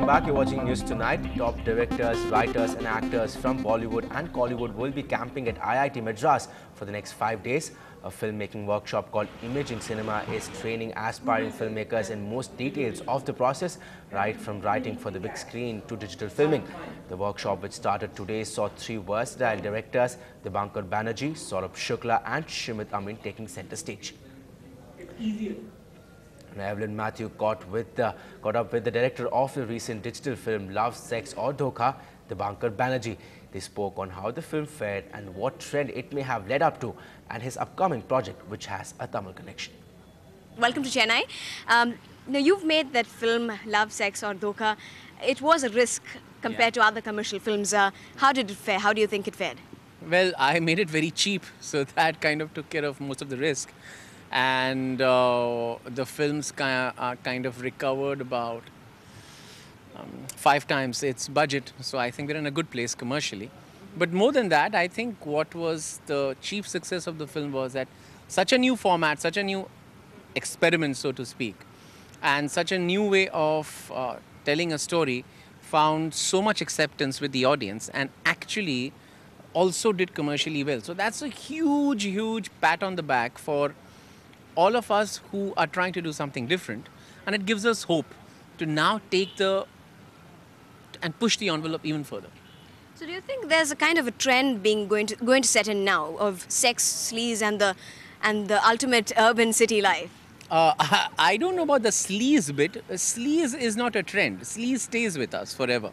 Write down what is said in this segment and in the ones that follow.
back. You're watching News Tonight. Top directors, writers and actors from Bollywood and Collywood will be camping at IIT Madras for the next 5 days. A filmmaking workshop called Image in Cinema is training aspiring filmmakers in most details of the process, right from writing for the big screen to digital filming. The workshop, which started today, saw 3 versatile directors, Dibankar Banerjee, Saurabh Shukla and Shrimit Amin taking center stage. Evelyn Matthew caught up with the director of the recent digital film Love, Sex or Dhokha, Dibankar Banerjee. They spoke on how the film fared and what trend it may have led up to, and his upcoming project, which has a Tamil connection. Welcome to Chennai. Now you've made that film Love, Sex or Dhokha. It was a risk compared to other commercial films. How did it fare? How do you think it fared? Well, I made it very cheap, so that kind of took care of most of the risk. And the films kind of recovered about 5 times its budget, so I think we're in a good place commercially. But more than that, I think what was the chief success of the film was that such a new format, such a new experiment, so to speak, and such a new way of telling a story found so much acceptance with the audience and actually also did commercially well. So that's a huge, huge pat on the back for all of us who are trying to do something different, and it gives us hope to now take and push the envelope even further. So do you think there's a kind of a trend going to set in now of sex, sleaze and the ultimate urban city life? I don't know about the sleaze bit. Sleaze is not a trend. Sleaze stays with us forever.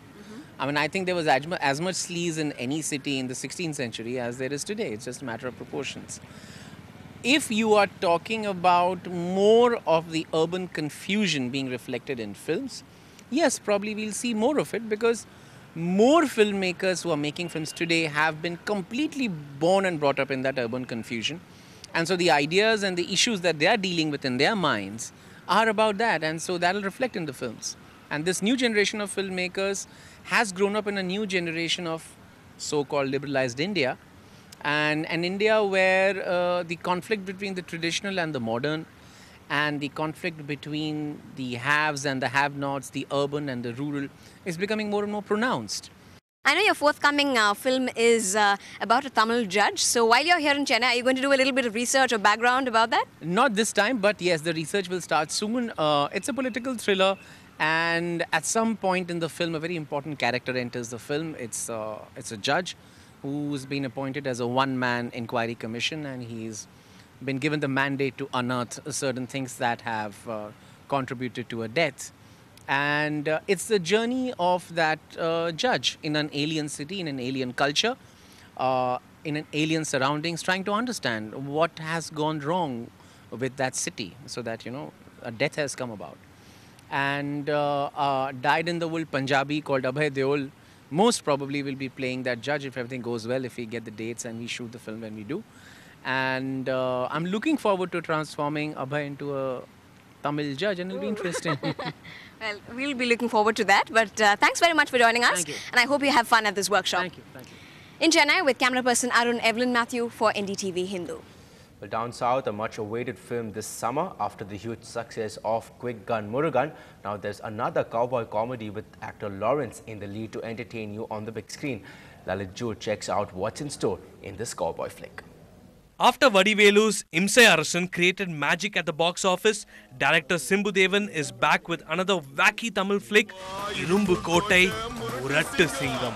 I mean, I think there was as much sleaze in any city in the 16th century as there is today. It's just a matter of proportions. If you are talking about more of the urban confusion being reflected in films, yes, probably we'll see more of it, because more filmmakers who are making films today have been completely born and brought up in that urban confusion. And so the ideas and the issues that they are dealing with in their minds are about that, and so that will reflect in the films. And this new generation of filmmakers has grown up in a new generation of so-called liberalized India, and an India where the conflict between the traditional and the modern, and the conflict between the haves and the have-nots, the urban and the rural, is becoming more and more pronounced. I know your forthcoming film is about a Tamil judge. So while you're here in Chennai, are you going to do a little bit of research or background about that? Not this time, but yes, the research will start soon. It's a political thriller, and at some point in the film, a very important character enters the film. It's a judge who's been appointed as a one-man inquiry commission, and he's been given the mandate to unearth certain things that have contributed to a death. And it's the journey of that judge in an alien city, in an alien culture, in an alien surroundings, trying to understand what has gone wrong with that city, so that, a death has come about. And dyed-in-the-wool Punjabi called Abhay Deol most probably will be playing that judge if everything goes well, if we get the dates and we shoot the film when we do. And I'm looking forward to transforming Abhay into a Tamil judge, and it'll be interesting. Well, we'll be looking forward to that. But thanks very much for joining us. Thank you. And I hope you have fun at this workshop. Thank you. Thank you. In Chennai, with camera person Arun, Evelyn Matthew for Ndtv-Hindu. Well, down south, a much-awaited film this summer after the huge success of Quick Gun Murugan. Now there's another cowboy comedy with actor Lawrence in the lead to entertain you on the big screen. Lalit Jur checks out what's in store in this cowboy flick. After Vadivelu's Imsai Arasan created magic at the box office, director Simbu Devan is back with another wacky Tamil flick, Irumbu Kottai Urattu Singam.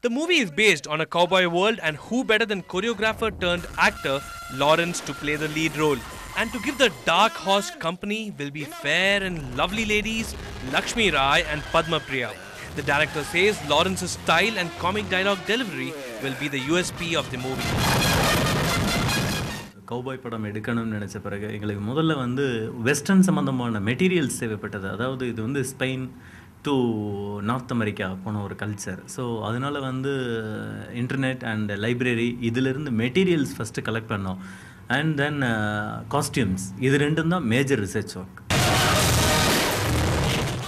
The movie is based on a cowboy world, and who better than choreographer turned actor Lawrence to play the lead role. And to give the dark horse company will be fair and lovely ladies Lakshmi Rai and Padma Priya. The director says Lawrence's style and comic dialogue delivery will be the USP of the movie. Cowboy படம் எடுக்கணும்னு நினச்ச பிறகு எங்களுக்கு முதல்ல வந்து western சம்மந்தமான materials தேவைப்பட்டது. அதாவது இது வந்து ஸ்பெயின், டு நார்த் அமெரிக்கா போன ஒரு கல்ச்சர். ஸோ அதனால் வந்து இன்டர்நெட் அண்ட் லைப்ரரி இதிலிருந்து மெட்டீரியல்ஸ் ஃபஸ்ட்டு கலெக்ட் பண்ணோம். அண்ட் தென் காஸ்டியூம்ஸ், இது ரெண்டும் தான் major research work.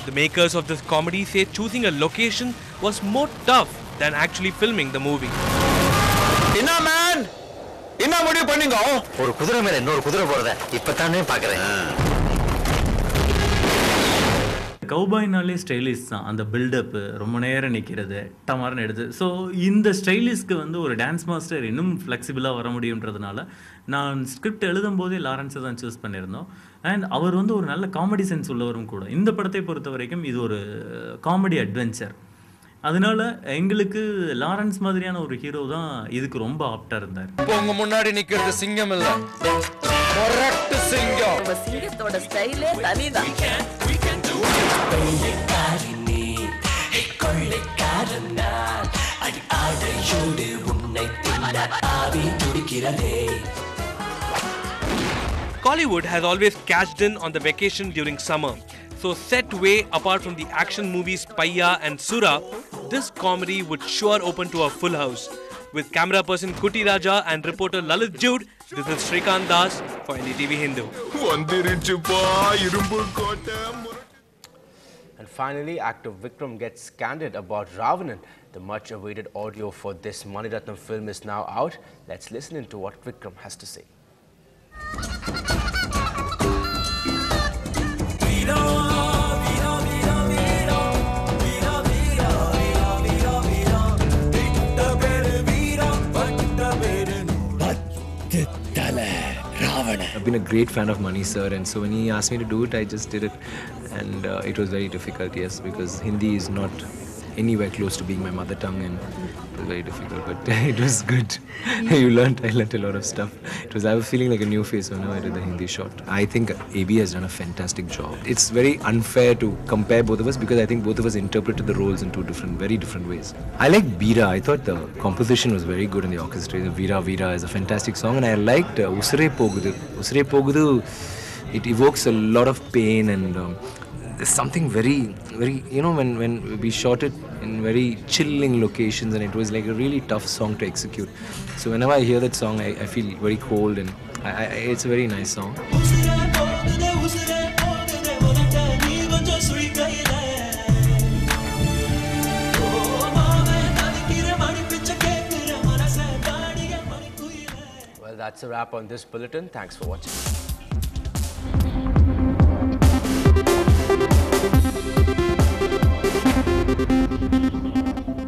The makers of this comedy say choosing a location was more tough than actually filming the movie. என்ன man, என்ன முடிவு பண்ணீங்க? ஒரு குதிரை மேல இன்னொரு குதிரை போறத இப்பதானே பாக்குறேன். கௌபாய்னாலே ஸ்டைலிஷ் தான். அந்த பில்டப்பு, ரொம்ப நேரம் நிற்கிறது, டமார்னு எடுத்து. ஸோ இந்த ஸ்டைலிஷ்க்கு வந்து ஒரு டான்ஸ் மாஸ்டர் இன்னும் ஃப்ளெக்சிபிளாக வர முடியுன்றதுனால நான் ஸ்கிரிப்ட் எழுதும் போதே லாரன்ஸை தான் சூஸ் பண்ணியிருந்தோம். அண்ட் அவர் வந்து ஒரு நல்ல காமெடி சென்ஸ் உள்ளவரும் கூட. இந்த படத்தை பொறுத்த வரைக்கும் இது ஒரு காமெடி அட்வென்ச்சர். அதனால எங்களுக்கு லாரன்ஸ் மாதிரியான ஒரு ஹீரோ தான் இதுக்கு ரொம்ப ஆப்டாக இருந்தார். இப்போ உங்க முன்னாடி நிக்கிறது சிங்கம் இல்ல, கரெக்ட் சிங்கம். சிங்கத்தோட ஸ்டைலே தனிதான். Kollywood has always cashed in on the vacation during summer. So set way apart from the action movies Payya and Sura, this comedy would sure open to a full house. With camera person Kuti Raja and reporter Lalit Jude, this is Shrikant Das for Ndtv-Hindu. And finally, actor Vikram gets candid about Ravanan. The much-awaited audio for this Mani Ratnam film is now out. Let's listen into what Vikram has to say. I've been a great fan of Mani sir, and so when he asked me to do it, I just did it, and it was very difficult, yes, because Hindi is not anywhere close to being my mother tongue, and it was very difficult, but it was good. I learnt a lot of stuff. I was feeling like a new face whenever I did the Hindi shot. I think AB has done a fantastic job. It's very unfair to compare both of us because I think both of us interpreted the roles in two very different ways. I like Veera. I thought the composition was very good in the orchestra. Veera Veera is a fantastic song, and I liked Usare Pogudu. Usare Pogudu, it evokes a lot of pain, and there's something very, when we shot it in very chilling locations, and it was like a really tough song to execute. So whenever I hear that song, I feel very cold, and it's a very nice song. Well, that's a wrap on this bulletin. Thanks for watching.